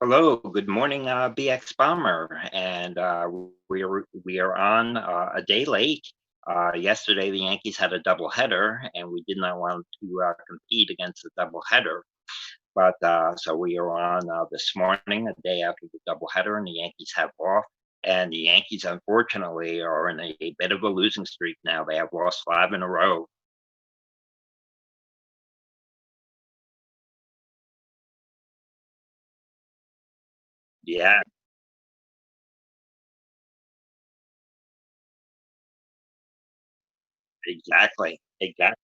Hello, good morning, BX Bomber, and we are on a day late. Yesterday, the Yankees had a doubleheader, and we did not want to compete against the doubleheader. But so we are on this morning, a day after the doubleheader, and the Yankees have off. And the Yankees, unfortunately, are in a bit of a losing streak now. They have lost five in a row. Yeah, exactly, exactly.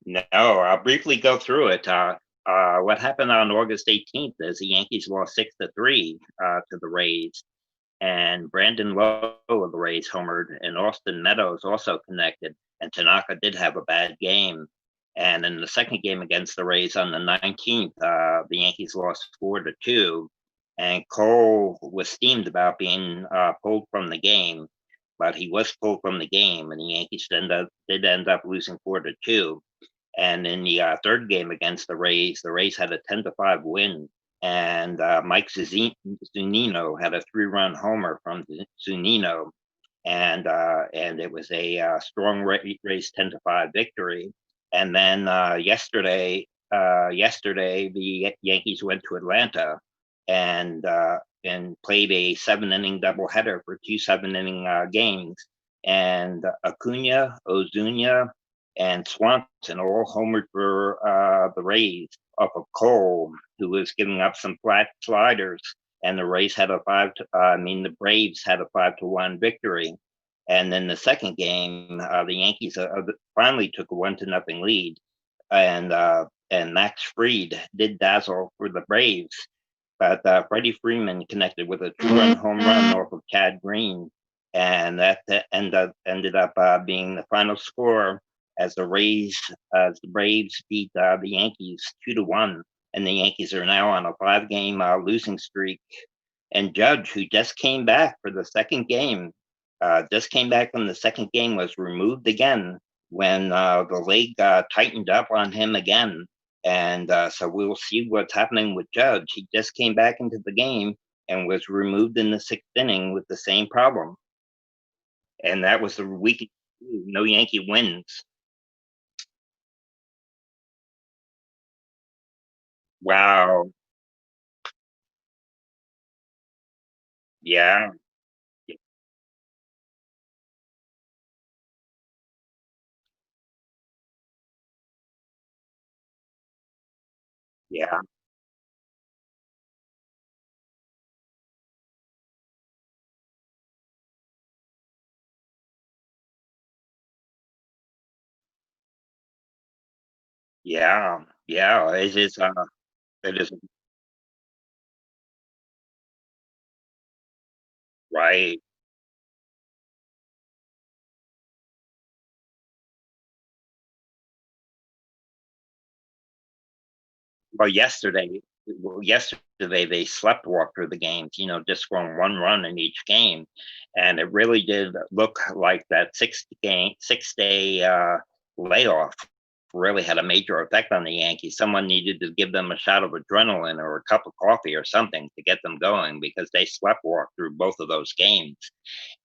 No, I'll briefly go through it. What happened on August 18th is the Yankees lost 6-3 to the Rays, and Brandon Lowe of the Rays homered, and Austin Meadows also connected. And Tanaka did have a bad game. And in the second game against the Rays on the 19th, the Yankees lost 4-2, and Cole was steamed about being pulled from the game, but he was pulled from the game, and the Yankees did end up losing 4-2. And in the third game against the Rays had a 10-5 win. And Mike Zunino had a three-run homer from Zunino, and it was a strong Rays 10-5 victory. And then yesterday the Yankees went to Atlanta and played a seven-inning doubleheader for two seven-inning games. And Acuna, Ozuna, and Swanson all homered for the Rays off of Cole, who was giving up some flat sliders. And the Rays had the Braves had a 5-1 victory. And then the second game, the Yankees finally took a 1-0 lead, and Max Fried did dazzle for the Braves, but Freddie Freeman connected with a two-run home run off of Chad Green, and that ended up being the final score as the Braves beat the Yankees 2-1, and the Yankees are now on a five-game losing streak. And Judge, who just came back for the second game, just came back from the second game, was removed again when the leg tightened up on him again. And so we'll see what's happening with Judge. He just came back into the game and was removed in the sixth inning with the same problem. And that was the week. No Yankee wins. Wow. Yeah. Yeah. Yeah. Yeah. It is. It is right. Well, yesterday they slept walk through the games, just scoring one run in each game, and it really did look like that 6 day layoff really had a major effect on the Yankees. Someone needed to give them a shot of adrenaline or a cup of coffee or something to get them going because they slept walk through both of those games.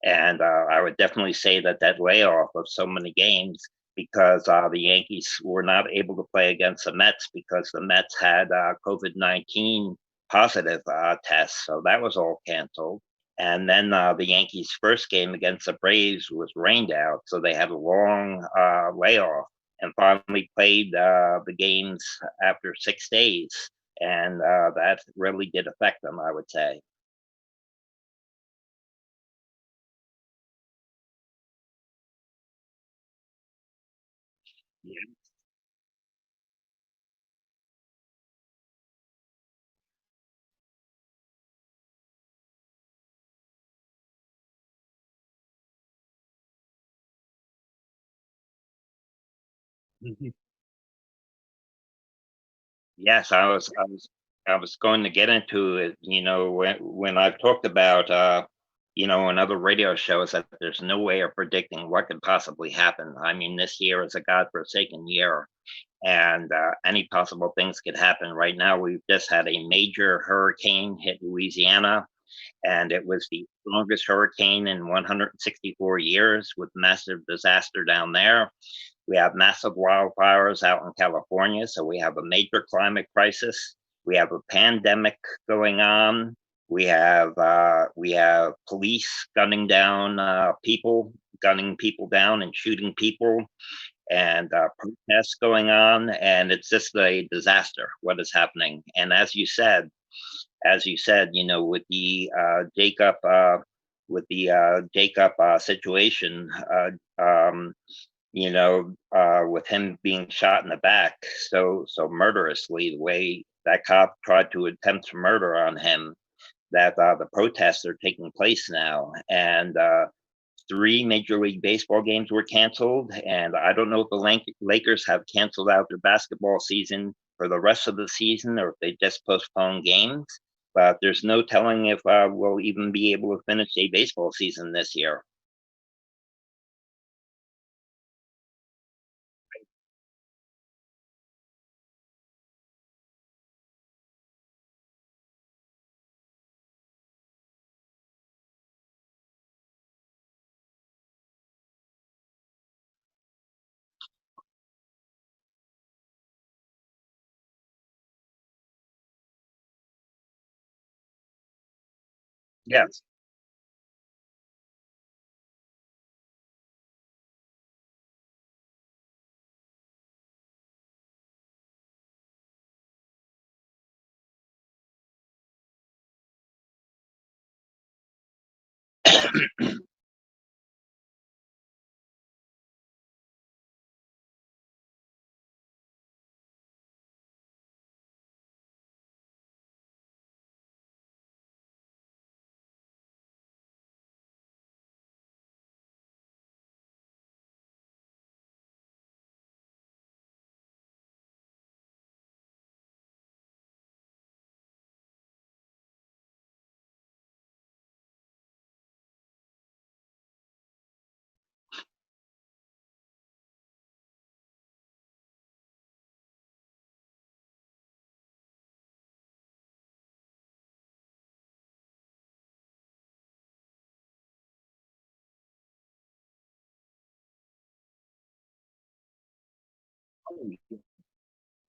And I would definitely say that that layoff of so many games, because the Yankees were not able to play against the Mets because the Mets had COVID-19 positive tests. So that was all canceled. And then the Yankees' first game against the Braves was rained out. So they had a long layoff and finally played the games after 6 days. And that really did affect them, I would say. Yeah. Yes, I was going to get into it, when I've talked about, in other radio shows that there's no way of predicting what could possibly happen. I mean, this year is a godforsaken year, and any possible things could happen. Right now, we've just had a major hurricane hit Louisiana, and it was the strongest hurricane in 164 years with massive disaster down there. We have massive wildfires out in California, so we have a major climate crisis. We have a pandemic going on. We have police gunning people down and shooting people, and protests going on, and it's just a disaster what is happening. And as you said, with the Jacob situation, with him being shot in the back so murderously, the way that cop tried to attempt to murder on him, that the protests are taking place now, and three Major League Baseball games were canceled, and I don't know if the Lakers have canceled out their basketball season for the rest of the season or if they just postponed games. But there's no telling if we'll even be able to finish a baseball season this year. Yes.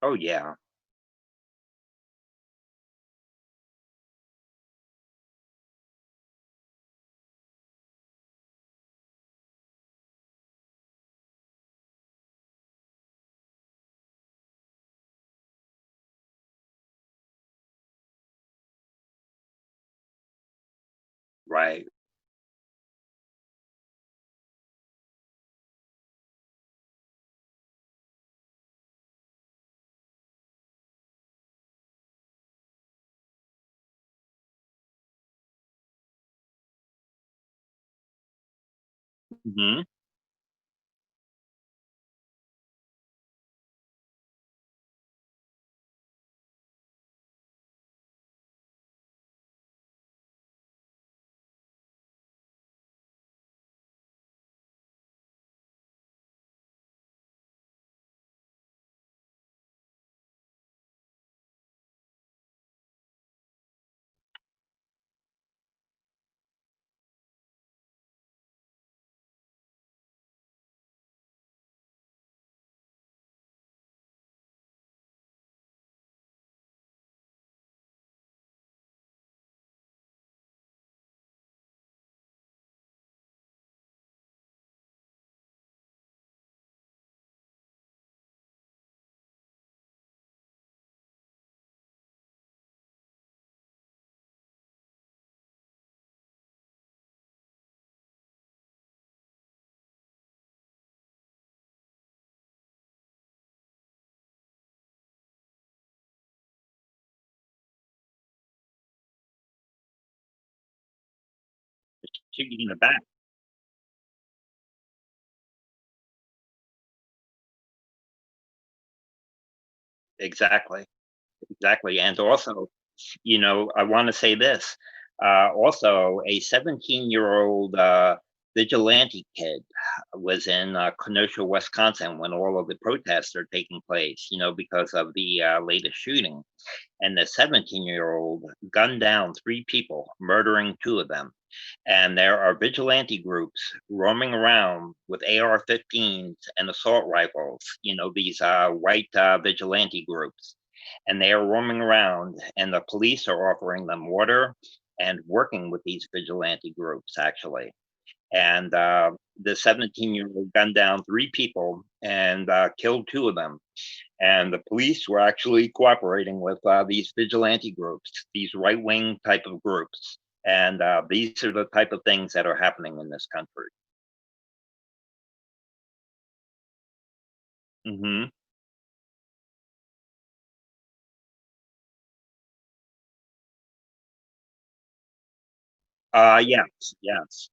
Oh yeah. Right. Hmm. Shoot you in the back. Exactly. Exactly. And also, I want to say this. Also, a 17-year-old vigilante kid was in Kenosha, Wisconsin, when all of the protests are taking place, because of the latest shooting. And the 17-year-old gunned down three people, murdering two of them. And there are vigilante groups roaming around with AR-15s and assault rifles, these white vigilante groups. And they are roaming around, and the police are offering them water and working with these vigilante groups, actually. And the 17-year-old gunned down three people and killed two of them. And the police were actually cooperating with these vigilante groups, these right wing type of groups. And these are the type of things that are happening in this country. Hmm. Yes, yes.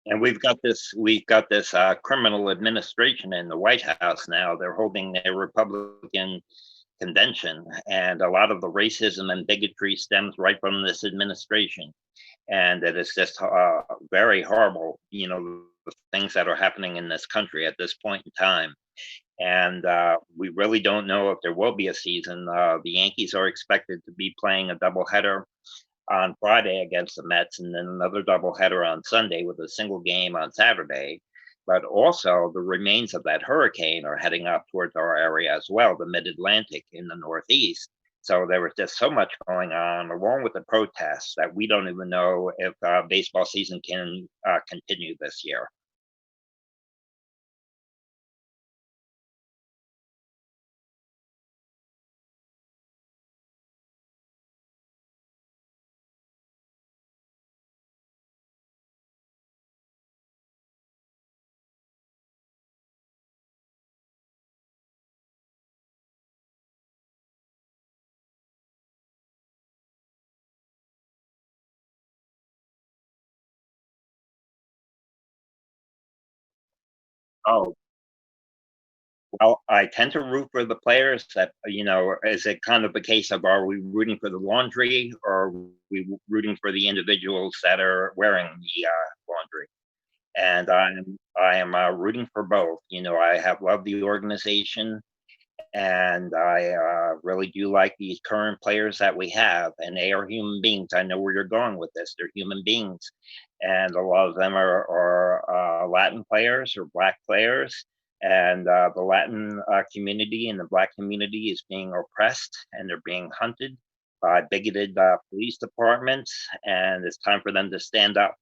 And we've got this criminal administration in the White House now. They're holding a Republican convention, and a lot of the racism and bigotry stems right from this administration. And it is just very horrible, the things that are happening in this country at this point in time. And we really don't know if there will be a season. The Yankees are expected to be playing a doubleheader on Friday against the Mets, and then another doubleheader on Sunday with a single game on Saturday. But also, the remains of that hurricane are heading up towards our area as well, the Mid Atlantic in the Northeast. So there was just so much going on, along with the protests, that we don't even know if baseball season can continue this year. Oh, well, I tend to root for the players that, is it kind of a case of, are we rooting for the laundry, or are we rooting for the individuals that are wearing the laundry? And I am rooting for both. I have loved the organization, and I really do like these current players that we have, and they are human beings. I know where you're going with this. They're human beings, and a lot of them are Latin players or Black players. And the Latin community and the Black community is being oppressed, and they're being hunted by bigoted police departments, and it's time for them to stand up.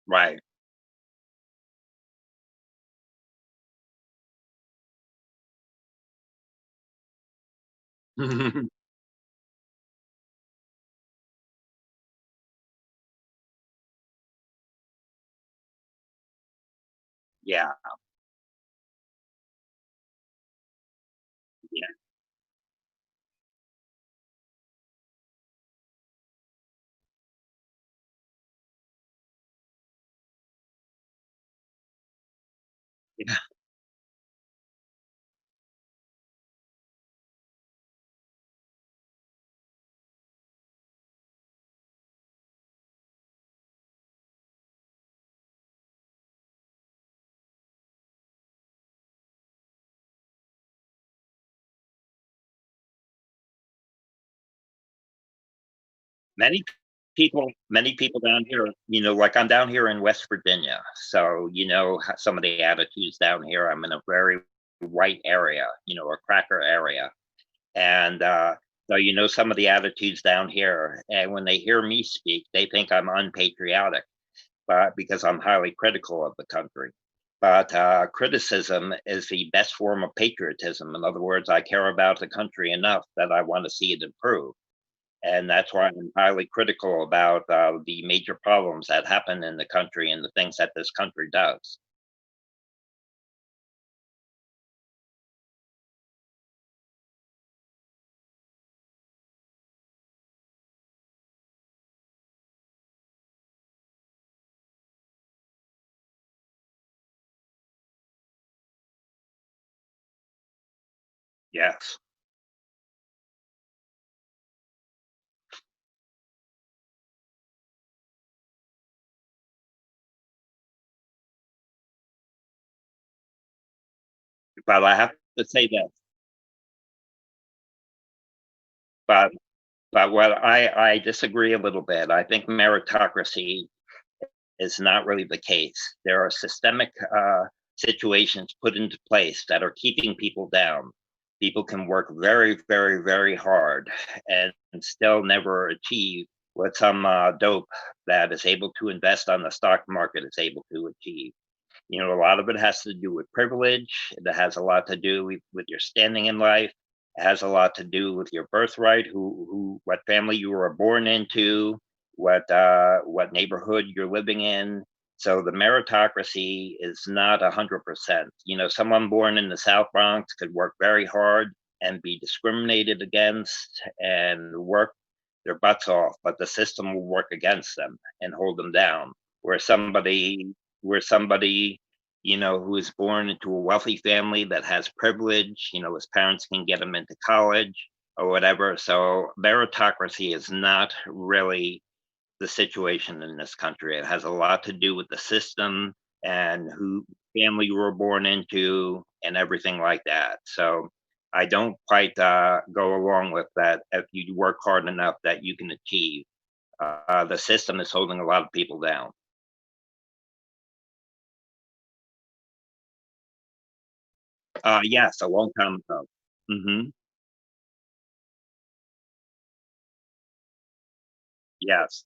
Right. Yeah. Yeah. Yeah. Many many people down here, like I'm down here in West Virginia, so some of the attitudes down here. I'm in a very white area, a cracker area, and so some of the attitudes down here. And when they hear me speak, they think I'm unpatriotic, but because I'm highly critical of the country. But criticism is the best form of patriotism. In other words, I care about the country enough that I want to see it improve. And that's why I'm highly critical about the major problems that happen in the country and the things that this country does. Yes. But I have to say that, but what I disagree a little bit. I think meritocracy is not really the case. There are systemic situations put into place that are keeping people down. People can work very, very, very hard and still never achieve what some dope that is able to invest on the stock market is able to achieve. A lot of it has to do with privilege. It has a lot to do with your standing in life. It has a lot to do with your birthright, what family you were born into, what neighborhood you're living in. So the meritocracy is not 100%. Someone born in the South Bronx could work very hard and be discriminated against and work their butts off, but the system will work against them and hold them down. Where somebody who is born into a wealthy family that has privilege, his parents can get him into college or whatever. So meritocracy is not really the situation in this country. It has a lot to do with the system and who family you were born into and everything like that. So I don't quite go along with that. If you work hard enough, that you can achieve. The system is holding a lot of people down. Yes, a long time ago. Hmm. Yes.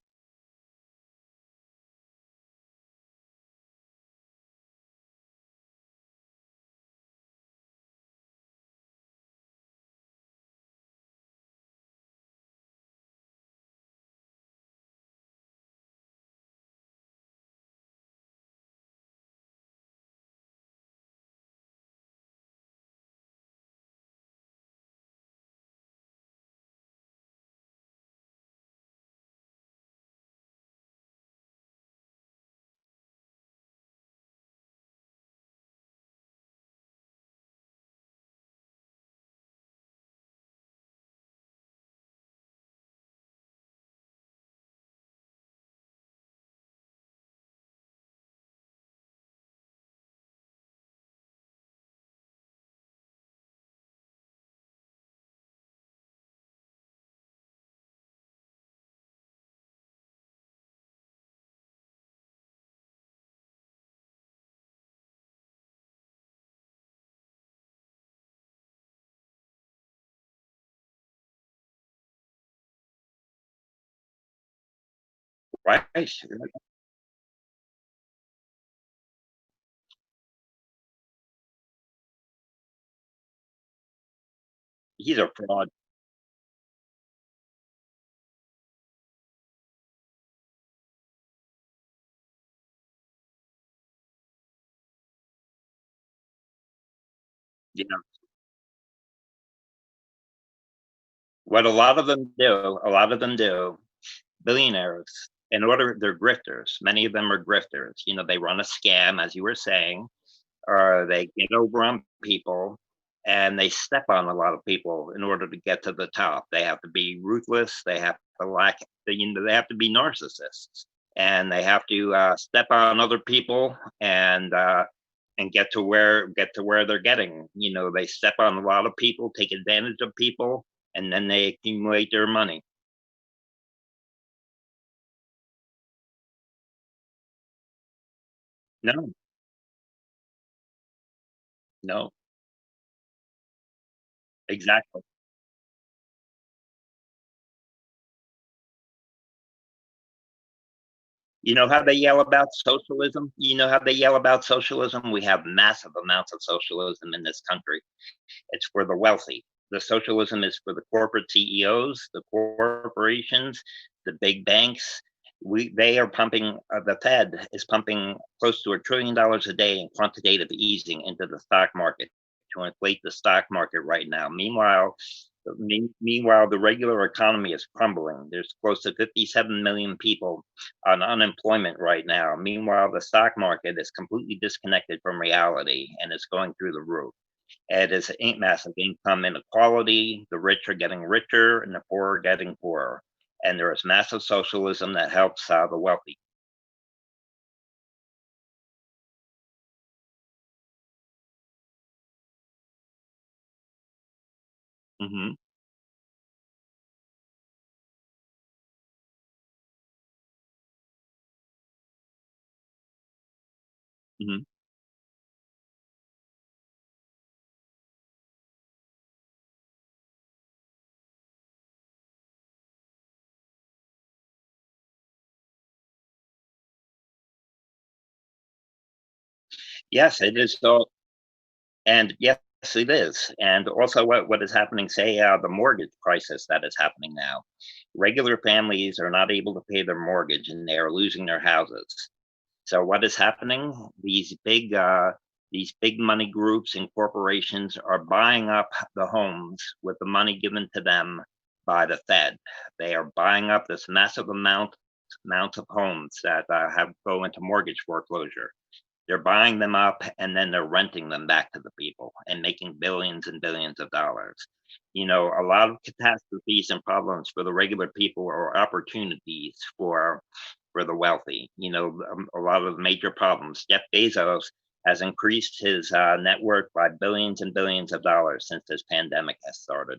Right. He's a fraud. You know what a lot of them do, billionaires, in order they're grifters. Many of them are grifters. They run a scam, as you were saying, or they get over on people and they step on a lot of people in order to get to the top. They have to be ruthless. They have to they have to be narcissists, and they have to step on other people and get to where they're getting. They step on a lot of people, take advantage of people, and then they accumulate their money. No, no, exactly. You know how they yell about socialism? You know how they yell about socialism? We have massive amounts of socialism in this country. It's for the wealthy. The socialism is for the corporate CEOs, the corporations, the big banks. They are pumping. The Fed is pumping close to $1 trillion a day in quantitative easing into the stock market to inflate the stock market right now. Meanwhile, the regular economy is crumbling. There's close to 57 million people on unemployment right now. Meanwhile, the stock market is completely disconnected from reality and it's going through the roof. It is massive income inequality. The rich are getting richer and the poor are getting poorer. And there is massive socialism that helps the wealthy. Hmm. Hmm. Yes, it is. So, and yes, it is. And also, what is happening? Say the mortgage crisis that is happening now. Regular families are not able to pay their mortgage, and they are losing their houses. So what is happening? These big money groups and corporations are buying up the homes with the money given to them by the Fed. They are buying up this massive amounts of homes that have go into mortgage foreclosure. They're buying them up and then they're renting them back to the people and making billions and billions of dollars. A lot of catastrophes and problems for the regular people are opportunities for the wealthy. A lot of major problems. Jeff Bezos has increased his net worth by billions and billions of dollars since this pandemic has started.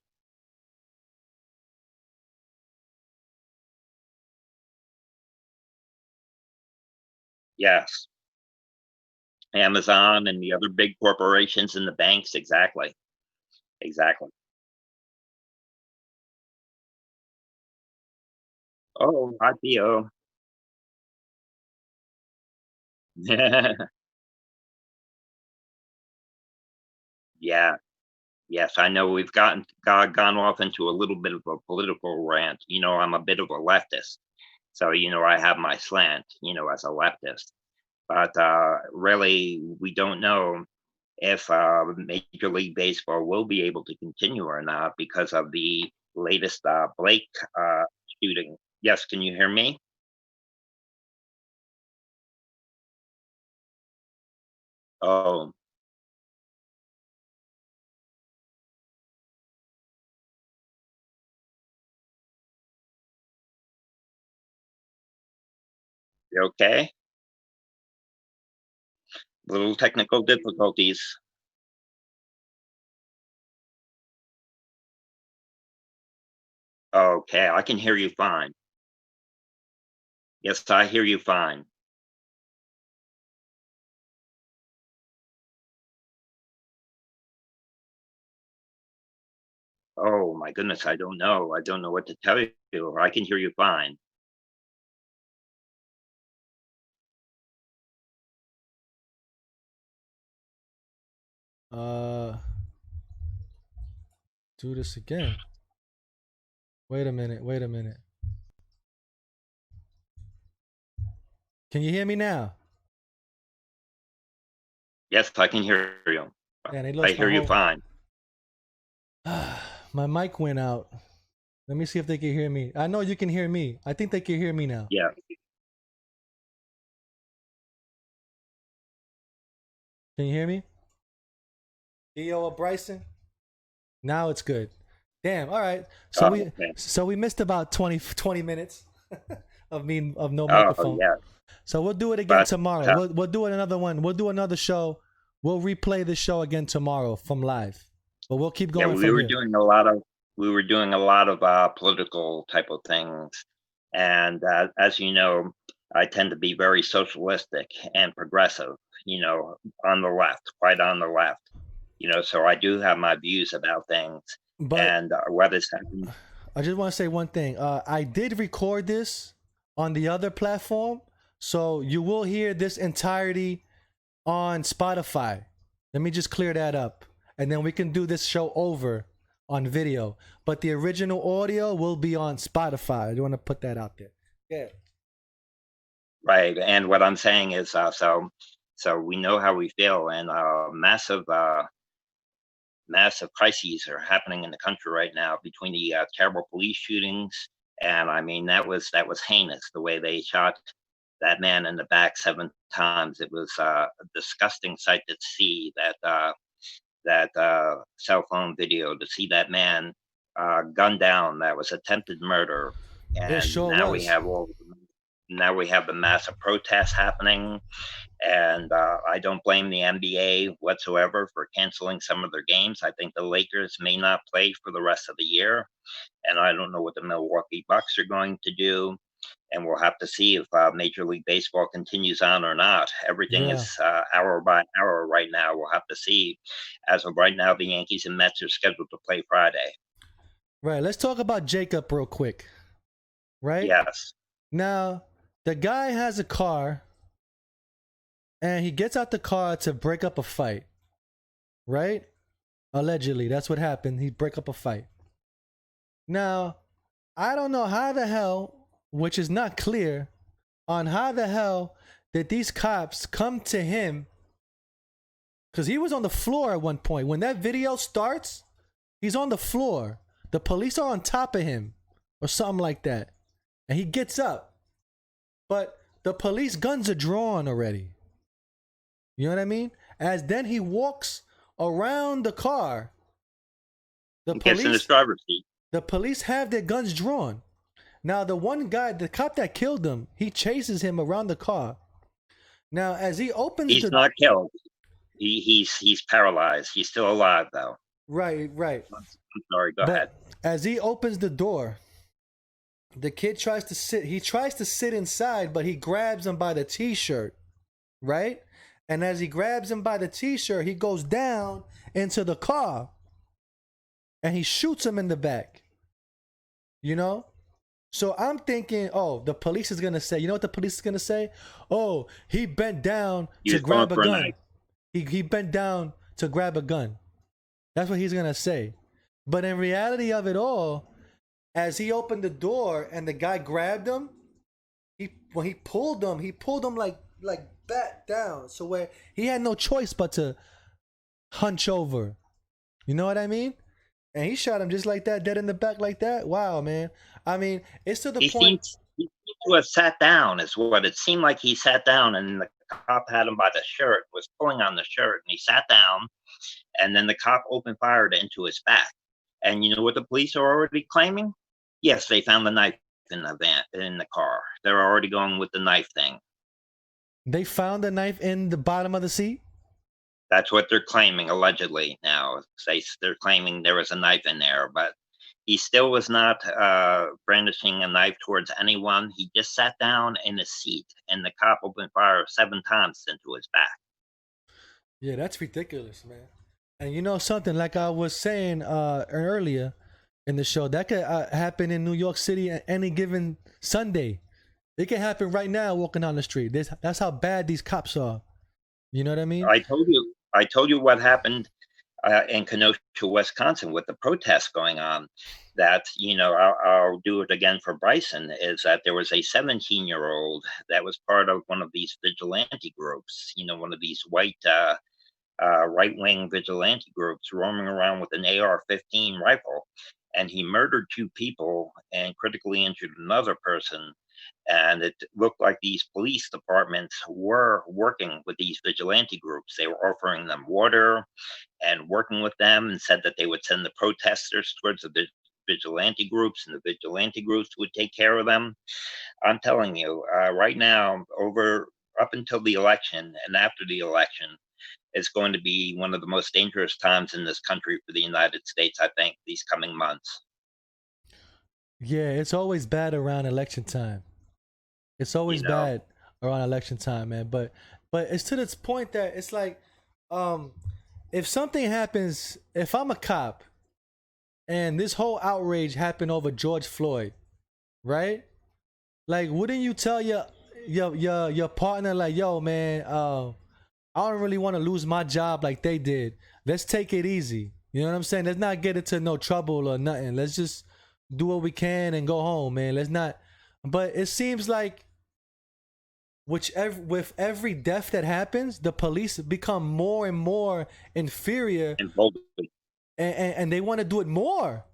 Yes, Amazon and the other big corporations and the banks. Exactly. Exactly. Oh, IPO. Yeah. Yes, I know we've gone off into a little bit of a political rant. I'm a bit of a leftist, so I have my slant. As a leftist, but really, we don't know if Major League Baseball will be able to continue or not because of the latest Blake shooting. Yes, can you hear me? Oh, you okay? Little technical difficulties. Okay, I can hear you fine. Yes, I hear you fine. Oh my goodness, I don't know. I don't know what to tell you. I can hear you fine. Uh, do this again. Wait a minute. Wait a minute. Can you hear me now? Yes, I can hear you. Man, they I lost my hear you whole. fine. My mic went out. Let me see if they can hear me. I know you can hear me. I think they can hear me now. Yeah. Can you hear me? Yo, Bryson. Now it's good. Damn. All right. So Oh, we okay. so we missed about 20 minutes of no Oh, microphone. yeah. So we'll do it again But tomorrow. We'll do it another one. We'll do another show. We'll replay the show again tomorrow from live. But we'll keep yeah, going from here. we were doing a lot of political type of things, and as you know, I tend to be very socialistic and progressive, on the left, quite on the left, so I do have my views about things But and what is happening. I just want to say one thing. I did record this on the other platform, so you will hear this entirety on Spotify. Let me just clear that up, and then we can do this show over on video. But the original audio will be on Spotify. I want to put that out there. Yeah. Right. And what I'm saying is, so we know how we feel, and massive crises are happening in the country right now between the terrible police shootings, and I mean that was heinous the way they shot that man in the back 7 times. It was a disgusting sight to see that cell phone video, to see that man gunned down. That was attempted murder, It and sure was. now we have the massive protests happening, and I don't blame the NBA whatsoever for canceling some of their games. I think the Lakers may not play for the rest of the year, and I don't know what the Milwaukee Bucks are going to do. And we'll have to see if Major League Baseball continues on or not. Everything Yeah. is hour by hour right now. We'll have to see. As of right now, the Yankees and Mets are scheduled to play Friday. Right. Let's talk about Jacob real quick. Right Yes. now, the guy has a car, and he gets out the car to break up a fight. Right? Allegedly, that's what happened. He break up a fight. Now, I don't know how the hell, which is not clear, on how the hell did these cops come to him, because he was on the floor at one point. When that video starts, he's on the floor. The police are on top of him or something like that. And he gets up. But the police guns are drawn already. You know what I mean? As then he walks around the car. The He gets in his police driver's seat. the police have their guns drawn. Now the one guy, the cop that killed him, he chases him around the car. Now as he opens He's the not killed. He's paralyzed. He's still alive though. right. I'm sorry. Go ahead. But as he opens the door, the kid tries to sit. He tries to sit inside, but he grabs him by the t-shirt, right? And as he grabs him by the t-shirt, he goes down into the car and he shoots him in the back. You know? So I'm thinking, oh, the police is going to say, you know what the police is going to say? Oh, he bent down He to was going grab a for a gun. knife. He bent down to grab a gun. That's what he's going to say. But in reality of it all, as he opened the door and the guy grabbed him, when he pulled him like back down. So where he had no choice but to hunch over. You know what I mean? And he shot him just like that, dead in the back like that. Wow, man. I mean, it's to the point. He seemed to have sat down, is what it seemed like. He sat down, and the cop had him by the shirt, was pulling on the shirt, and he sat down, and then the cop opened fire into his back. And you know what the police are already claiming? Yes, they found the knife in the in the car. They're already going with the knife thing. They found the knife in the bottom of the seat. That's what they're claiming allegedly now. They're claiming there was a knife in there, but he still was not brandishing a knife towards anyone. He just sat down in his seat, and the cop opened fire 7 times into his back. Yeah, that's ridiculous, man. And you know something, like I was saying earlier in the show, that could happen in New York City at any given Sunday. It can happen right now walking down the street. That's how bad these cops are. You know what I mean? I told you what happened in Kenosha, Wisconsin, with the protests going on. That I'll do it again for Bryson. Is that there was a 17-year-old that was part of one of these vigilante groups. One of these white right-wing vigilante groups roaming around with an AR-15 rifle, and he murdered 2 people and critically injured another person. And it looked like these police departments were working with these vigilante groups. They were offering them water and working with them, and said that they would send the protesters towards the vigilante groups, and the vigilante groups would take care of them. I'm telling you, right now, up until the election and after the election, is going to be one of the most dangerous times in this country for the United States, I think, these coming months. Yeah, it's always bad around election time. It's you always know. bad around election time, man. But it's to this point that it's like, um, if something happens, if I'm a cop and this whole outrage happened over George Floyd, right? Like, wouldn't you tell your partner like, yo, man, I don't really want to lose my job like they did. Let's take it easy. You know what I'm saying? Let's not get into no trouble or nothing. Let's just do what we can and go home, man. Let's not. But it seems like with every death that happens, the police become more and more inferior, And boldly, and they want to do it more.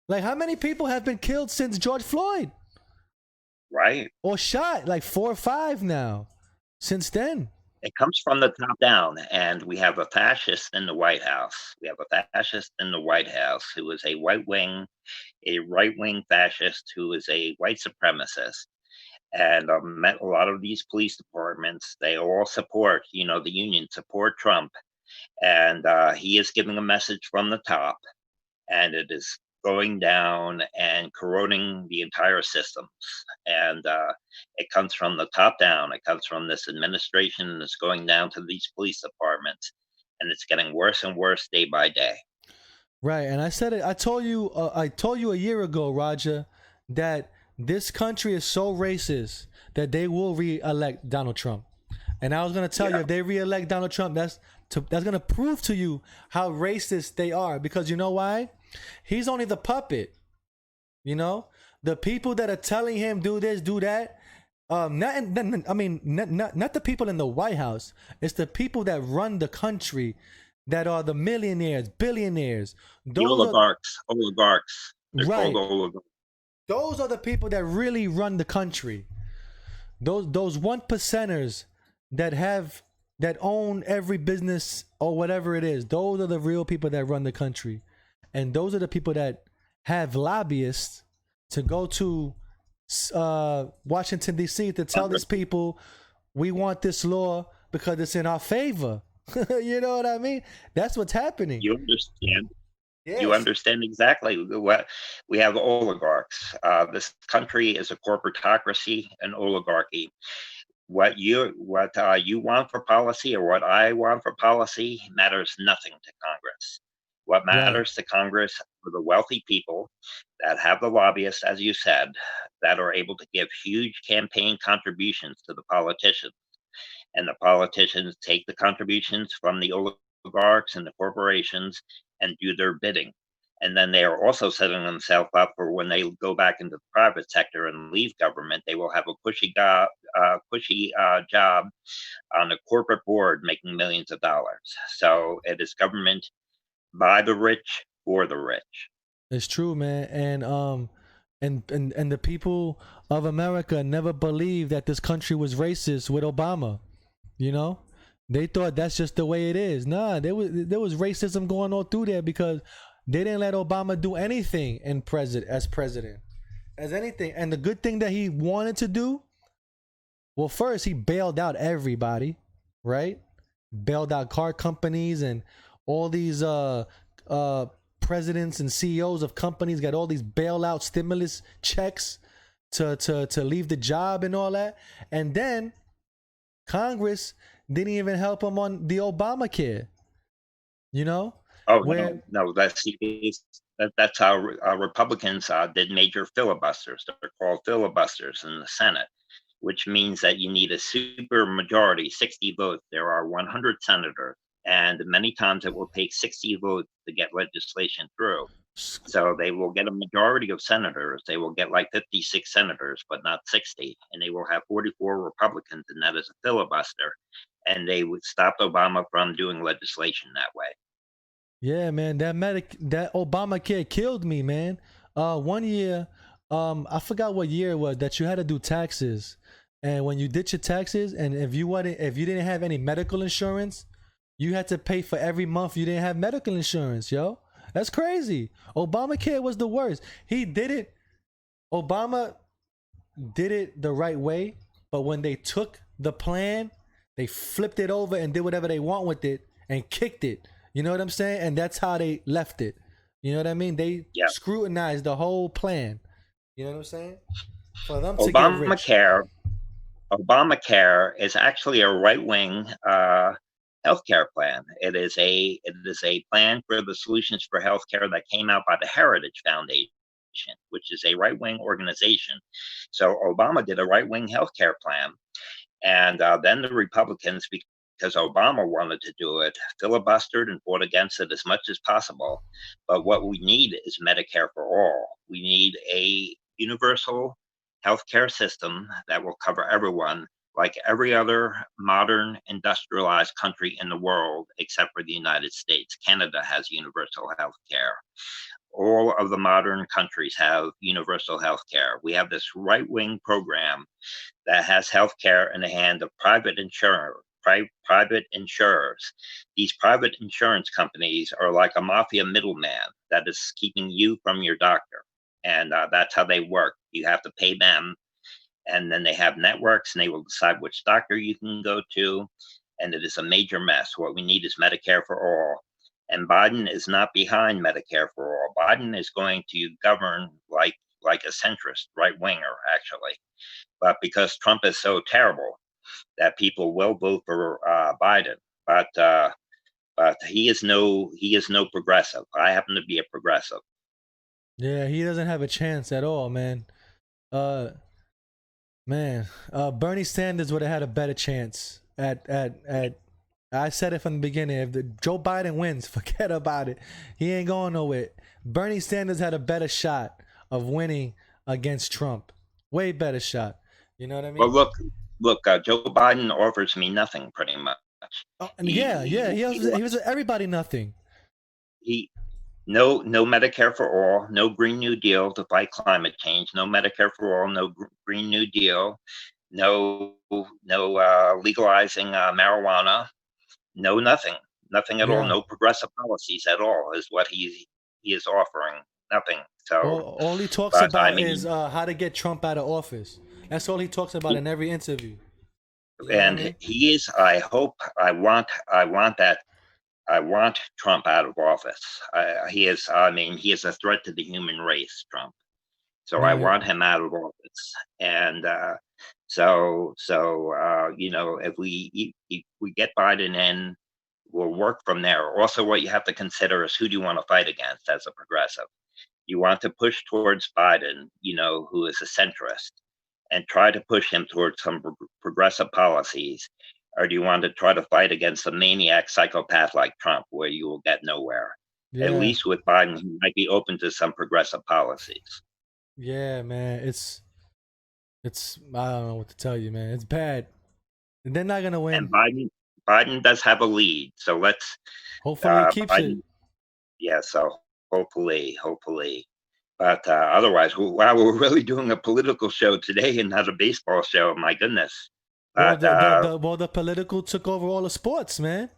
Like, how many people have been killed since George Floyd right? or shot? Like 4 or 5 now since then. It comes from the top down, and we have a fascist in the White House. We have a fascist in the White House who is a right wing fascist who is a white supremacist. And a lot of these police departments, they all support, the union support Trump, and he is giving a message from the top, and it is going down and corroding the entire systems. And it comes from the top down. It comes from this administration, and it's going down to these police departments, and it's getting worse and worse day by day. Right, and I said it. I told you. I told you a year ago, Roger, that this country is so racist that they will re-elect Donald Trump. And I was gonna tell you, Yeah. if they re-elect Donald Trump, that's gonna prove to you how racist they are. Because you know why? He's only the puppet. You know, the people that are telling him do this, do that. Not the people in the White House. It's the people that run the country, that are the millionaires, billionaires. The Those are oligarchs. They're called right. oligarchs. Those are the people that really run the country. Those 1%ers that own every business or whatever it is. Those are the real people that run the country, and those are the people that have lobbyists to go to Washington D.C. to tell these people we want this law because it's in our favor. You know what I mean? That's what's happening. You understand? You Yes. understand exactly what we have oligarchs. This country is a corporatocracy, an oligarchy. What you want for policy or what I want for policy matters nothing to Congress. What Right. matters to Congress are the wealthy people that have the lobbyists, as you said, that are able to give huge campaign contributions to the politicians, and the politicians take the contributions from the oligarchs and the corporations and do their bidding. And then they are also setting themselves up for when they go back into the private sector and leave government, they will have a cushy job on the corporate board making millions of dollars. So it is government by the rich for the rich. It's true, man. And the people of America never believed that this country was racist with Obama. You know, they thought that's just the way it is. Nah, there was racism going on through there because they didn't let Obama do anything as president, as anything. And the good thing that he wanted to do, well, first he bailed out everybody, right? Bailed out car companies and all these uh presidents and CEOs of companies got all these bailout stimulus checks to leave the job and all that. And then Congress didn't even help him on the Obamacare, you know, Oh no, where no, that's how Republicans did major filibusters. They're called filibusters in the Senate, which means that you need a super majority, 60 votes. There are 100 senators, and many times it will take 60 votes to get legislation through. So they will get a majority of senators. They will get like 56 senators, but not 60. And they will have 44 Republicans, and that is a filibuster. And they would stop Obama from doing legislation that way. yeah, man, that Obamacare killed me, man. One year, I forgot what year it was that you had to do taxes, and when you did your taxes, and if you didn't have any medical insurance, you had to pay for every month you didn't have medical insurance, yo. That's crazy. Obamacare was the worst. He did it. Obama did it the right way, but when they took the plan, they flipped it over and did whatever they want with it and kicked it. You know what I'm saying? And that's how they left it. You know what I mean? They Yeah. scrutinized the whole plan. You know what I'm saying? For them to get rich. Obamacare Obamacare is actually a right-wing healthcare plan. It is a plan for the solutions for healthcare that came out by the Heritage Foundation, which is a right-wing organization. So Obama did a right-wing healthcare plan, and then the Republicans, because Obama wanted to do it, filibustered and fought against it as much as possible. But what we need is Medicare for all. We need a universal healthcare system that will cover everyone, like every other modern industrialized country in the world, except for the United States. Canada has universal health care. All of the modern countries have universal health care. We have this right wing program that has healthcare in the hand of private insurers. These private insurance companies are like a mafia middleman that is keeping you from your doctor, and that's how they work. You have to pay them, and then they have networks, and they will decide which doctor you can go to. And it is a major mess. What we need is Medicare for all. And Biden is not behind Medicare for all. Biden is going to govern like a centrist right winger, actually. But because Trump is so terrible, that people will vote for Biden. But he is no progressive. I happen to be a progressive. Yeah, he doesn't have a chance at all, man. Uh, Bernie Sanders would have had a better chance at. I said it from the beginning. If Joe Biden wins, forget about it. He ain't going nowhere. Bernie Sanders had a better shot of winning against Trump. Way better shot. You know what I mean? Well, look. Joe Biden offers me nothing, pretty much. Oh, and He yeah, he he was with everybody nothing. he no Medicare for all, no Green New Deal to fight climate change, no Medicare for all, no Green New Deal, no legalizing marijuana, no nothing at all, Yeah. no progressive policies at all is what he is offering. Nothing. So, All he talks but I about is mean, how to get Trump out of office. That's all he talks about he, in every interview. You know what I and mean? he is. I hope. I want that. I want Trump out of office. He is. I mean, he is a threat to the human race, Trump. So I Man, want him out of office. And if we get Biden in, we'll work from there. Also, what you have to consider is who do you want to fight against as a progressive. You want to push towards Biden, who is a centrist, and try to push him towards some progressive policies, or do you want to try to fight against a maniac psychopath like Trump, where you will get nowhere? At yeah, least with Biden, he might be open to some progressive policies. yeah, man. It's I don't know what to tell you, man. It's bad. And they're not gonna And win. Biden does have a lead, so let's Hopefully he keeps it. Biden. Yeah, so hopefully. But otherwise, wow, we're really doing a political show today and not a baseball show. My goodness. Well, But the political took over all the sports, man.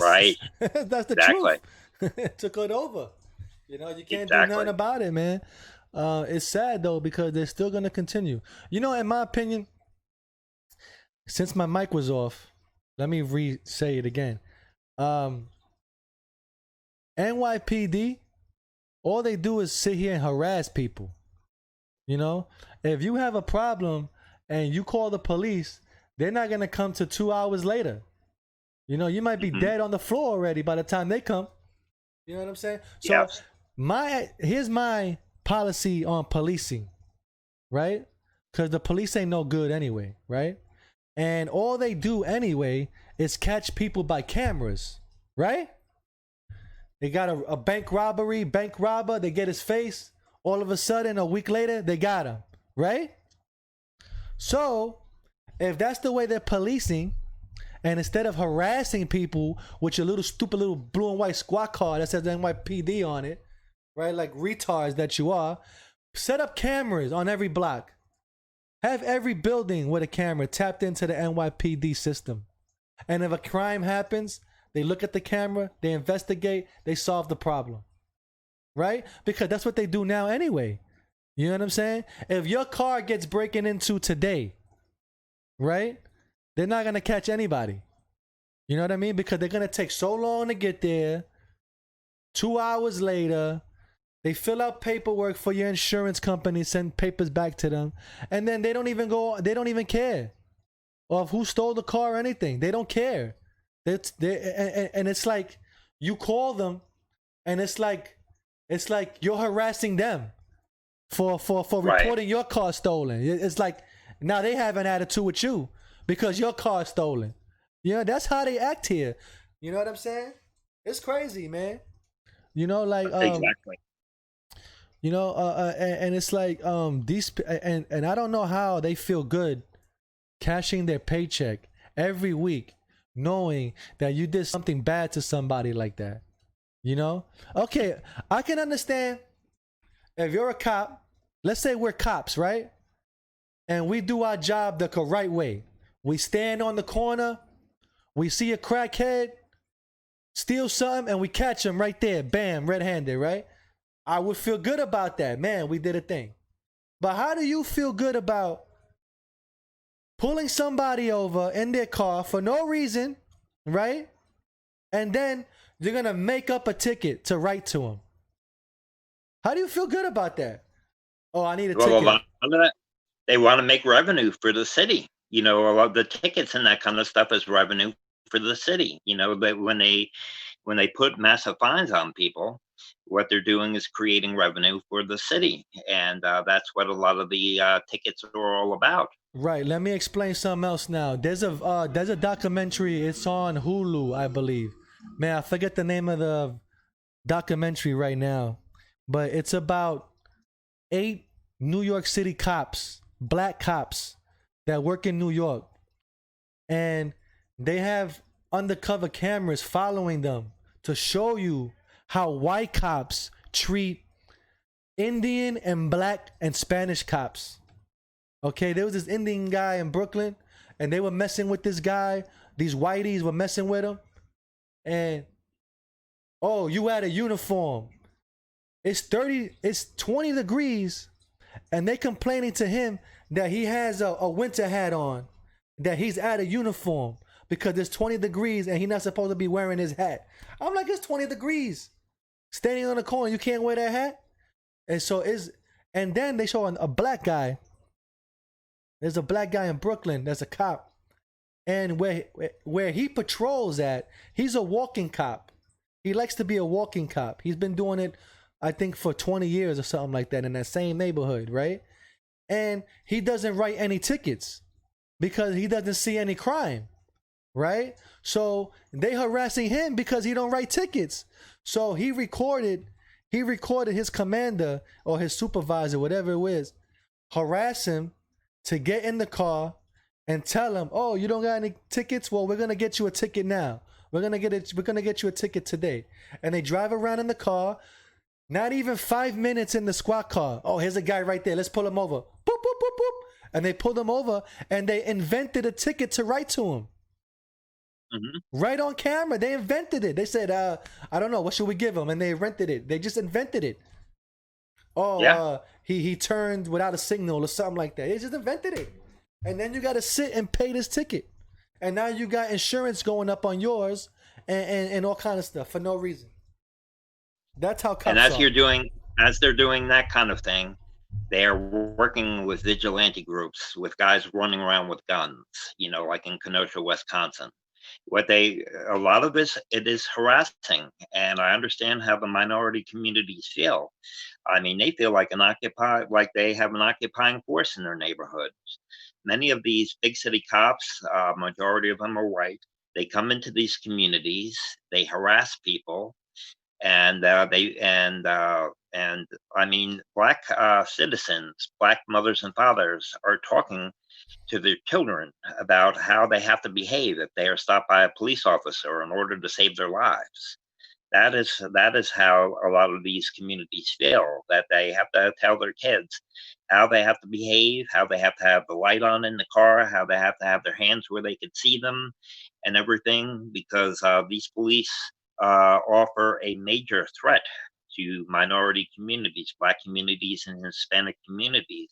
right, That's the exactly, truth. It took it over. You can't do nothing exactly. about it, man. It's sad though because they're still gonna continue. In my opinion, since my mic was off, let me say it again. Um, NYPD, all they do is sit here and harass people. If you have a problem and you call the police, they're not gonna come to 2 hours later. You might be Hmm. dead on the floor already by the time they come. You know what I'm saying? So Yes. here's my policy on policing, right? Because the police ain't no good anyway, right? And all they do anyway is catch people by cameras, right? They got a bank robber, they get his face. All of a sudden, a week later, they got him, right? So, if that's the way they're policing, and instead of harassing people with your little stupid little blue and white squad car that says NYPD on it, right? Like retards that you are, set up cameras on every block. Have every building with a camera tapped into the NYPD system. And if a crime happens, they look at the camera, they investigate, they solve the problem. Right? Because that's what they do now anyway. You know what I'm saying? If your car gets breaking into today, right? They're not going to catch anybody. You know what I mean? Because they're going to take so long to get there. 2 hours later, They fill out paperwork for your insurance company, send papers back to them, and then they don't even go. They don't even care of who stole the car or anything. They don't care. And it's like you call them, and it's like you're harassing them for Right. reporting your car stolen. It's like now they have an attitude with you because your car's stolen. You know, that's how they act here. You know what I'm saying? It's crazy, man. You know, like Exactly. and it's like and I don't know how they feel good cashing their paycheck every week, knowing that you did something bad to somebody like that. You know? Okay, I can understand if you're a cop. Let's say we're cops, right? And we do our job the right way. We stand on the corner, we see a crackhead steal something, and we catch him right there, bam, red-handed, right? I would feel good about that. Man, we did a thing. But how do you feel good about pulling somebody over in their car for no reason, right? And then you're going to make up a ticket to write to them. How do you feel good about that? Oh, I need a Well, a ticket. lot of that, they want to make revenue for the city. You know, a lot of the tickets and that kind of stuff is revenue for the city. You know, but when they put massive fines on people, what they're doing is creating revenue for the city, and that's what a lot of the tickets are all about. Right, let me explain something else now. There's a documentary. It's on Hulu, I believe. Man, I forget the name of the documentary right now, but it's about 8 New York City cops, black cops that work in New York, and they have undercover cameras following them to show you how white cops treat Indian and black and Spanish cops. Okay, there was this Indian guy in Brooklyn, and they were messing with this guy. These whiteys were messing with him, and oh, you had a uniform. It's 20 degrees, and they complaining to him that he has a winter hat on, that he's out of uniform because it's 20 degrees and he's not supposed to be wearing his hat. I'm like, it's 20 degrees. Standing on the corner, you can't wear that hat. And then they show a black guy. There's a black guy in Brooklyn that's a cop, and where he patrols at, he's a walking cop. He likes to be a walking cop. He's been doing it, I think, for 20 years or something like that in that same neighborhood, right? And he doesn't write any tickets because he doesn't see any crime, right? So they harassing him because he don't write tickets. So he recorded his commander or his supervisor, whatever it was, harass him to get in the car and tell him, "Oh, you don't got any tickets? Well, we're gonna get you a ticket now. We're gonna get you a ticket today." And they drive around in the car. Not even 5 minutes in the squad car. Oh, here's a guy right there. Let's pull him over. Boop, boop, boop, boop. And they pulled him over, and they invented a ticket to write to him. Hmm. Right on camera. They invented it. They said, I don't know, what should we give him? And they rented it. They just invented it. Oh, Yeah. he turned without a signal or something like that. They just invented it. And then you got to sit and pay this ticket. And now you got insurance going up on yours and all kind of stuff for no reason. That's how And cops are. as they're doing that kind of thing, they are working with vigilante groups, with guys running around with guns, you know, like in Kenosha, Wisconsin. A lot of this, it is harassing. And I understand how the minority communities feel. I mean, they feel like like they have an occupying force in their neighborhoods. Many of these big city cops, majority of them are white. They come into these communities, they harass people, and I mean, black citizens, black mothers and fathers are talking to their children about how they have to behave if they are stopped by a police officer in order to save their lives. That is how a lot of these communities feel, that they have to tell their kids how they have to behave, how they have to have the light on in the car, how they have to have their hands where they can see them, and everything, because these police offer a major threat to minority communities, black communities, and Hispanic communities,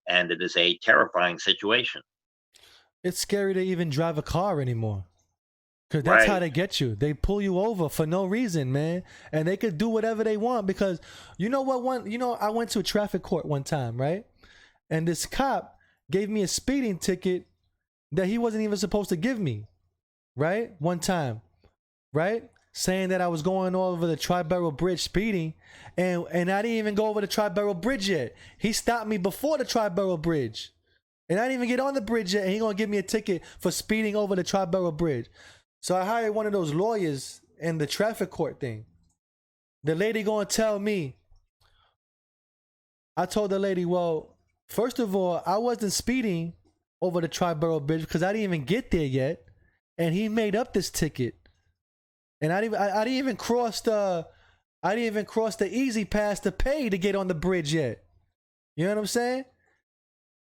and it is a terrifying situation. It's scary to even drive a car anymore. Because that's how Right. they get you. They pull you over for no reason, man. And they could do whatever they want because you know what I went to a traffic court one time, right? And this cop gave me a speeding ticket that he wasn't even supposed to give me, right? One time, right? Saying that I was going over the Tri-Barrel Bridge speeding, and I didn't even go over the Tri-Barrel Bridge yet. He stopped me before the Tri-Barrel Bridge. And I didn't even get on the bridge yet, and he gonna give me a ticket for speeding over the Tri-Barrel Bridge. So I hired one of those lawyers in the traffic court thing. The lady gonna tell me, I told the lady, well, first of all, I wasn't speeding over the Tri-Borough Bridge because I didn't even get there yet, and he made up this ticket, and I didn't even cross the easy pass to pay to get on the bridge yet. You know what I'm saying?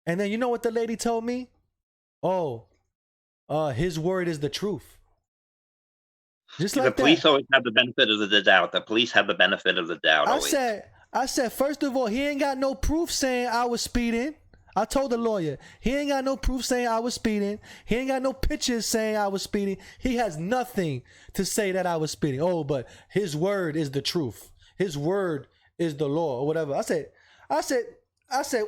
And then you know what the lady told me? Oh, his word is the truth. Just The like police that. always have the benefit of the doubt. The police have the benefit of the doubt always. I said, first of all, he ain't got no proof saying I was speeding. I told the lawyer, he ain't got no proof saying I was speeding. He ain't got no pictures saying I was speeding. He has nothing to say that I was speeding. Oh, but his word is the truth. His word is the law or whatever. I said,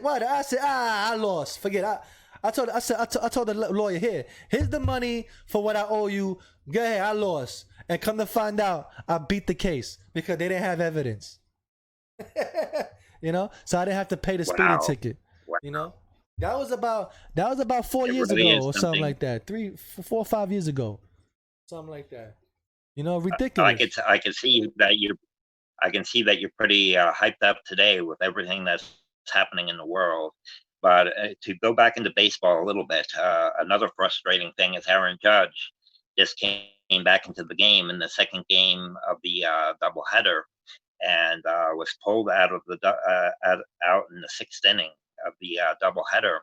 what? I said, I lost. Forget. I told the lawyer, here's the money for what I owe you. Go ahead, I lost. And come to find out, I beat the case because they didn't have evidence. You know, so I didn't have to pay the speeding ticket. Wow. You know, that was about 4 years really ago or something like that. 4 or 5 years ago, something like that. You know, ridiculous. I can see that you're pretty hyped up today with everything that's happening in the world. But to go back into baseball a little bit, another frustrating thing is Aaron Judge just came back into the game in the second game of the doubleheader and was pulled out of the out in the sixth inning of the doubleheader,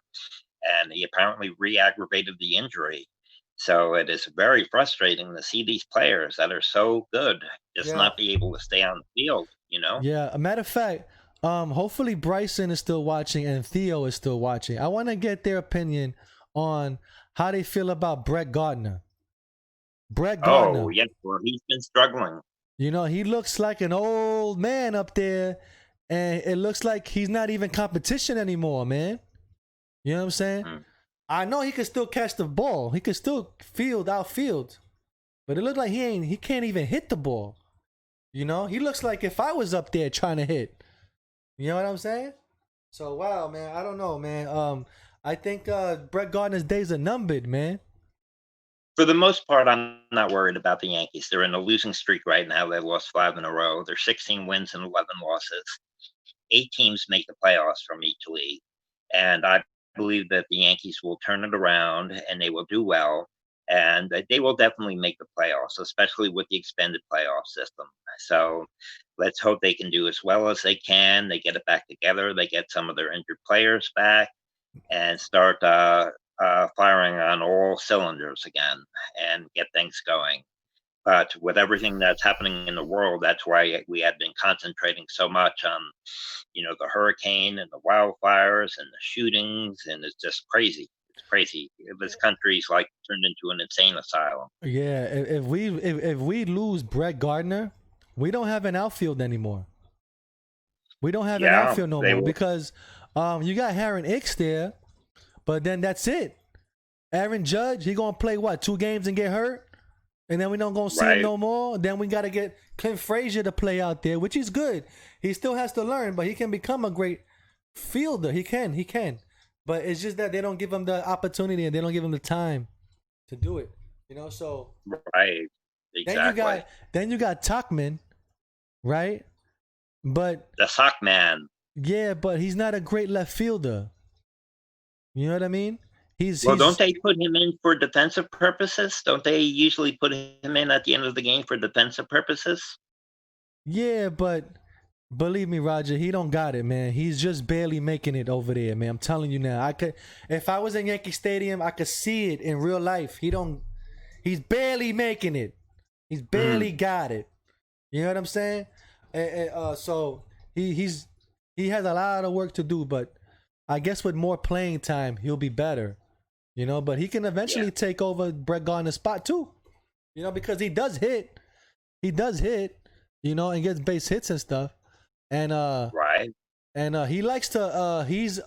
and he apparently re-aggravated the injury. So it is very frustrating to see these players that are so good just not be able to stay on the field. You know? Yeah. A matter of fact, hopefully Bryson is still watching and Theo is still watching. I want to get their opinion on how they feel about Brett Gardner. Oh, yes. Well, he's been struggling. You know, he looks like an old man up there, and it looks like he's not even competition anymore, man. You know what I'm saying? I know he can still catch the ball. He can still outfield. But it looks like he can't even hit the ball. You know, he looks like if I was up there trying to hit. You know what I'm saying? So wow, man, I don't know, man. I think Brett Gardner's days are numbered, man. For the most part, I'm not worried about the Yankees. They're in a losing streak right now. They lost 5 in a row. They're 16 wins and 11 losses. 8 teams make the playoffs from each league. And I believe that the Yankees will turn it around and they will do well. And they will definitely make the playoffs, especially with the expanded playoff system. So let's hope they can do as well as they can. They get it back together. They get some of their injured players back and start firing on all cylinders again and get things going. But with everything that's happening in the world, that's why we have been concentrating so much on, the hurricane and the wildfires and the shootings, and it's just crazy. It's crazy. This country's like turned into an insane asylum. Yeah, if we lose Brett Gardner, we don't have an outfield anymore. We don't have an outfield no more because you got Aaron Hicks there, but then that's it. Aaron Judge, he gonna play what, 2 games and get hurt, and then we don't gonna see him no more. Then we gotta get Clint Frazier to play out there, which is good. He still has to learn, but he can become a great fielder. He can. But it's just that they don't give him the opportunity and they don't give him the time to do it. You know, so right, exactly. Then you got Tachman, right? But the sock man. Yeah, but he's not a great left fielder. You know what I mean? Don't they put him in for defensive purposes? Don't they usually put him in at the end of the game for defensive purposes? Yeah, but believe me, Roger, he don't got it, man. He's just barely making it over there, man. I'm telling you now. If I was in Yankee Stadium, I could see it in real life. He's barely making it. He's barely got it. You know what I'm saying? So he has a lot of work to do, but I guess with more playing time, he'll be better. You know, but he can eventually take over Brett Gardner's spot too. because he does hit. He does hit, and gets base hits and stuff. And Right. he likes to he's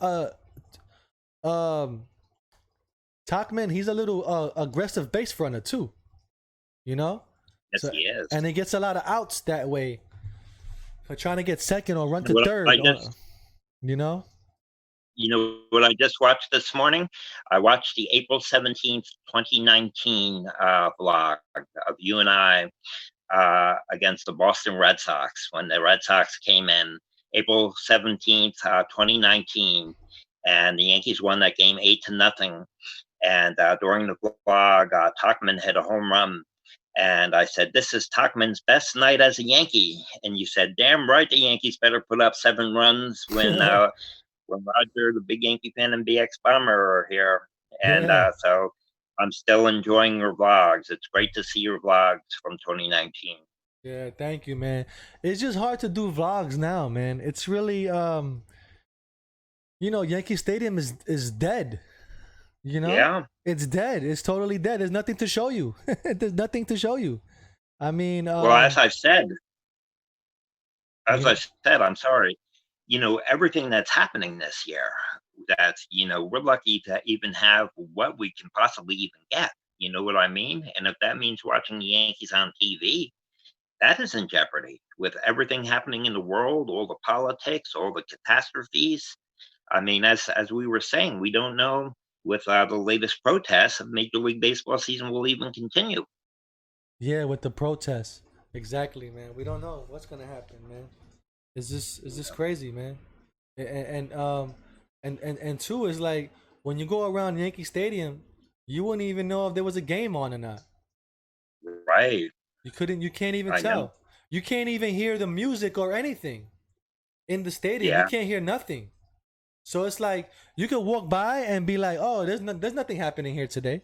um Tachman, he's a little aggressive base runner too, you know? Yes, So he is. and he gets a lot of outs that way for trying to get second or run to What I third or just, you know? you know, what I just watched this morning? I watched the April 17th, 2019 vlog of you and I against the Boston Red Sox when the Red Sox came in April 17th, 2019, and the Yankees won that game 8-0. And during the vlog, Tachman hit a home run. And I said, "This is Tachman's best night as a Yankee." And you said, "Damn right, the Yankees better put up 7 runs when Roger, the big Yankee fan, and BX Bomber are here." And Yeah. so I'm still enjoying your vlogs. It's great to see your vlogs from 2019. Yeah, thank you, man. It's just hard to do vlogs now, man. It's really Yankee Stadium is dead. Yeah. It's dead. It's totally dead. There's nothing to show you. There's nothing to show you. I mean, Well, as you I know, said, I'm sorry. Everything that's happening this year, we're lucky to even have what we can possibly even get. You know what I mean? And if that means watching the Yankees on TV, that is in jeopardy with everything happening in the world, all the politics, all the catastrophes. I mean, as we were saying, we don't know with the latest protests if Major League Baseball season will even continue. yeah, with the protests, exactly, man. We don't know what's gonna happen, man. Is this crazy, man? And two is like when you go around Yankee Stadium, you wouldn't even know if there was a game on or not. Right. You can't even I know. tell. You can't even hear the music or anything in the stadium. You Yeah. can't hear nothing. So it's like you could walk by and be like, "Oh, there's nothing happening here today."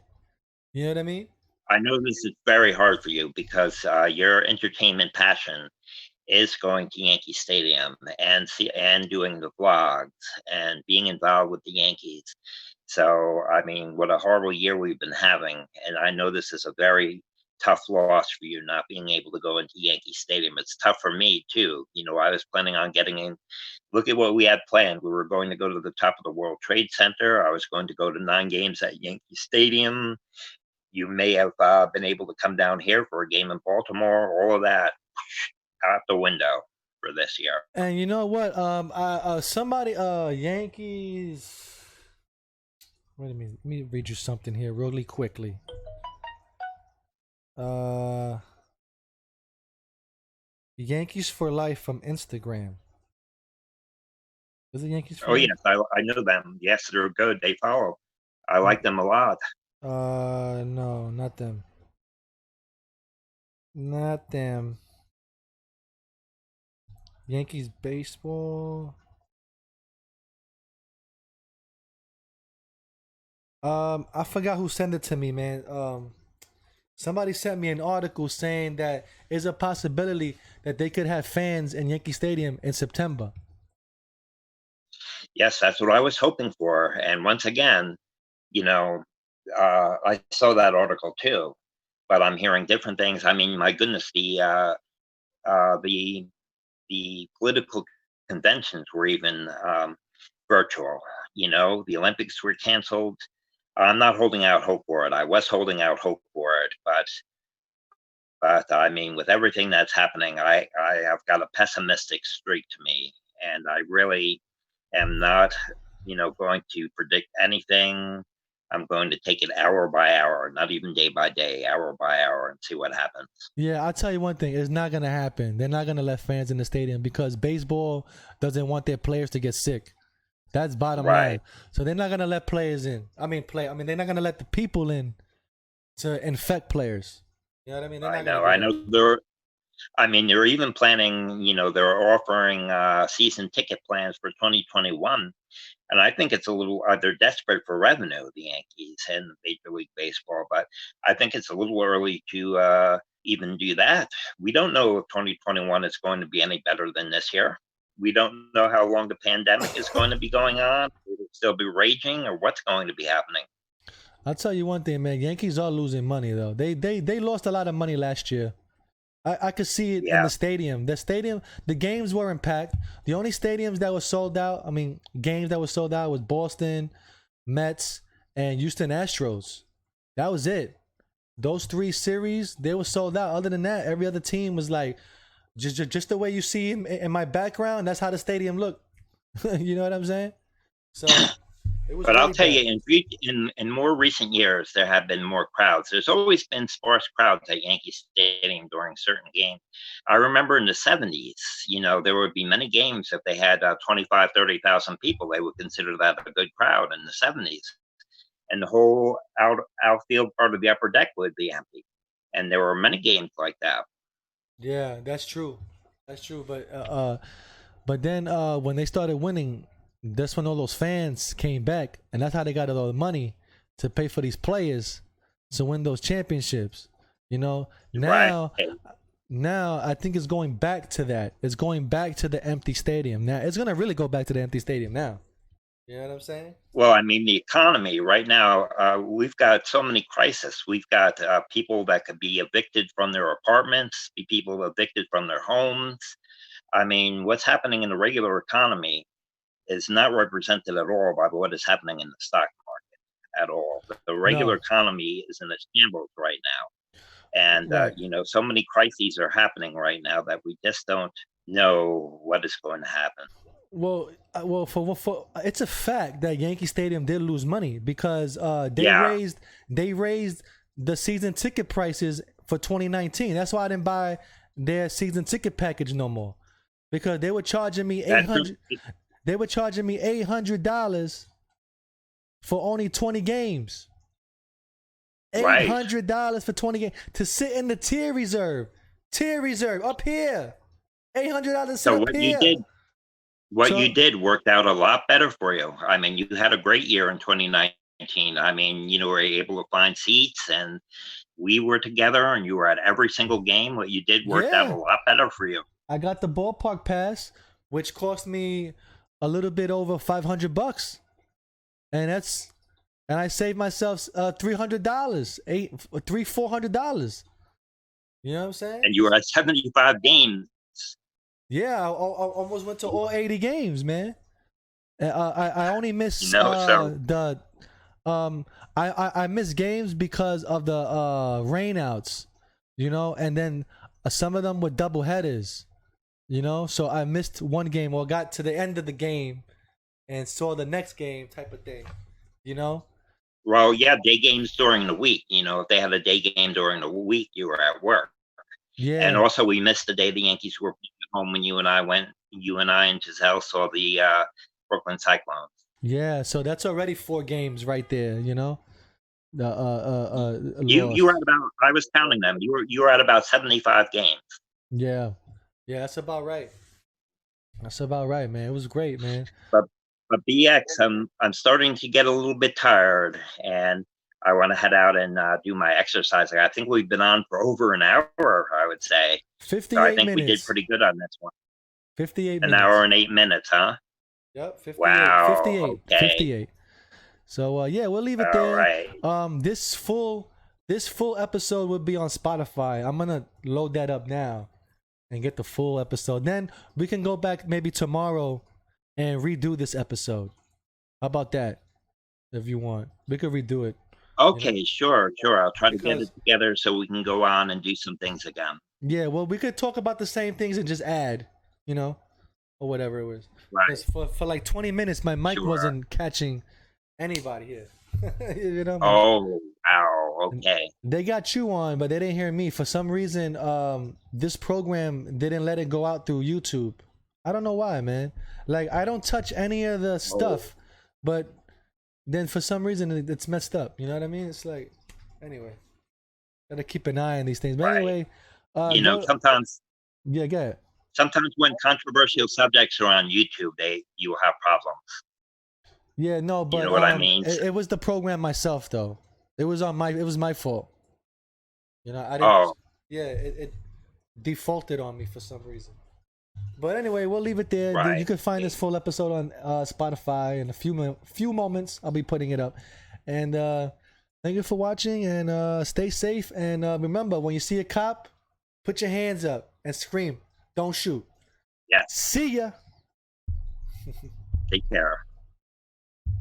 You know what I mean? I know this is very hard for you because your entertainment passion is going to Yankee Stadium and doing the vlogs and being involved with the Yankees. So I mean, what a horrible year we've been having, and I know this is a very tough loss for you not being able to go into Yankee Stadium. It's tough for me too. I was planning on getting in. Look at what we had planned. We were going to go to the top of the World Trade Center. I was going to go to 9 games at Yankee Stadium. You may have been able to come down here for a game in Baltimore. All of that out the window for this year. And you know what? Somebody, Yankees. Wait a minute. Let me read you something here really quickly. Uh, Yankees for Life from Instagram. Is it Yankees for Oh Life? yes, I know them. Yes, they're good. They follow. I like them a lot. No, not them. Not them. Yankees baseball. I forgot who sent it to me, man. Somebody sent me an article saying that there's a possibility that they could have fans in Yankee Stadium in September. Yes, that's what I was hoping for. And once again, you know, I saw that article too, but I'm hearing different things. I mean, my goodness, uh, the the political conventions were even virtual. The Olympics were canceled. I'm not holding out hope for it. I was holding out hope for it, but I mean, with everything that's happening, I have got a pessimistic streak to me, and I really am not, going to predict anything. I'm going to take it hour by hour, not even day by day, hour by hour, and see what happens. Yeah, I'll tell you one thing. It's not going to happen. They're not going to let fans in the stadium because baseball doesn't want their players to get sick. That's bottom line. Right. So they're not going to let players in. They're not going to let the people in to infect players. You know what I mean? They're I not going to know. do I that. know. I mean, they're even planning. They're offering season ticket plans for 2021, and I think it's a little. They're desperate for revenue, the Yankees and Major League Baseball, but I think it's a little early to even do that. We don't know if 2021 is going to be any better than this year. We don't know how long the pandemic is going to be going on. Will it still be raging, or what's going to be happening? I'll tell you one thing, man. Yankees are losing money though. They lost a lot of money last year. I could see it in Yeah, the stadium. The stadium, the games weren't packed. The only stadiums that were sold out, I mean, games that were sold out was Boston, Mets, and Houston Astros. That was it. Those three series, they were sold out. Other than that, every other team was like, just the way you see in my background, that's how the stadium looked. You know what I'm saying? So it was but I'll really tell you, bad. in more recent years, there have been more crowds. There's always been sparse crowds at Yankee Stadium during certain games. I remember in the '70s, there would be many games if they had 25, 30,000 people. They would consider that a good crowd in the '70s, and the whole outfield part of the upper deck would be empty. And there were many games like that. Yeah, that's true. That's true. But then when they started winning, that's when all those fans came back, and that's how they got all the money to pay for these players to win those championships. You know, Right. now I think it's going back to that. It's going back to the empty stadium. Now it's gonna really go back to the empty stadium now. You know what I'm saying? Well, I mean, the economy right now, we've got so many crises. We've got people that could be evicted from their apartments, be people evicted from their homes. I mean, what's happening in the regular economy is not represented at all by what is happening in the stock market at all. The regular No, economy is in a shambles right now. And, right. so many crises are happening right now that we just don't know what is going to happen. Well, for it's a fact that Yankee Stadium did lose money because Yeah, they raised the season ticket prices for 2019. That's why I didn't buy their season ticket package no more because they were charging me that's 800. They were charging me $800 for only 20 games. Eight right. hundred dollars for 20 games to sit in the tier reserve up here. $800 to sit So up here. what you So did worked out a lot better for you. I mean, you had a great year in 2019. I mean, were able to find seats and we were together and you were at every single game. What you did worked out a yeah, lot better for you. I got the ballpark pass, which cost me a little bit over $500, and I saved myself $300, $400. You know what I'm saying? And you were at 75 games. Yeah, I almost went to all 80 games, man. I only miss So the I miss games because of the rainouts, and then some of them were double headers, so I missed one game or got to the end of the game and saw the next game type of thing, you know. well, yeah, day games during the week. If they had a day game during the week, you were at work. And Yeah, also, we missed the day the Yankees were home when you and I and Giselle saw the Brooklyn Cyclones. yeah. So that's already 4 games right there, the You were loss. at about, I was counting them. You were at about 75 games. Yeah, yeah. That's about right. That's about right, man. It was great, man. But but BX, I'm starting to get a little bit tired, and I want to head out and do my exercise. I think we've been on for over an hour, I would say. So I 58 think we did minutes. pretty good on this one. 58 An hour minutes. and 8 minutes, huh? Yep, 58. Wow. 58. Okay. 58. So yeah, we'll leave it All there. right. This full episode will be on Spotify. I'm gonna load that up now and get the full episode. Then we can go back maybe tomorrow and redo this episode. How about that? If you want, we could redo it. You know, Okay, sure. I'll try to get it because together so we can go on and do some things again. yeah, well, we could talk about the same things and just add, you know, or whatever it was. Right. Because for like 20 minutes, my mic Sure. wasn't catching anybody here. You know, Oh, wow. and Okay. they got you on, but they didn't hear me. For some reason, this program didn't let it go out through YouTube. I don't know why, man. Like I don't touch any of the Oh, stuff, but then for some reason it's messed up. You know what I mean? It's like, anyway, gotta keep an eye on these things. But right. anyway, go. Sometimes Yeah, go ahead. when controversial subjects are on YouTube, you will have problems. Yeah, no, You but know what I mean? it was the program myself though. It was my fault. I didn't. Oh, Yeah, it defaulted on me for some reason. But anyway, we'll leave it there. You right. can find this full episode on Spotify in a few moments. I'll be putting it up, and Thank you for watching, and stay safe. And remember, when you see a cop, put your hands up and scream. Don't shoot. Yes. See ya. Take care.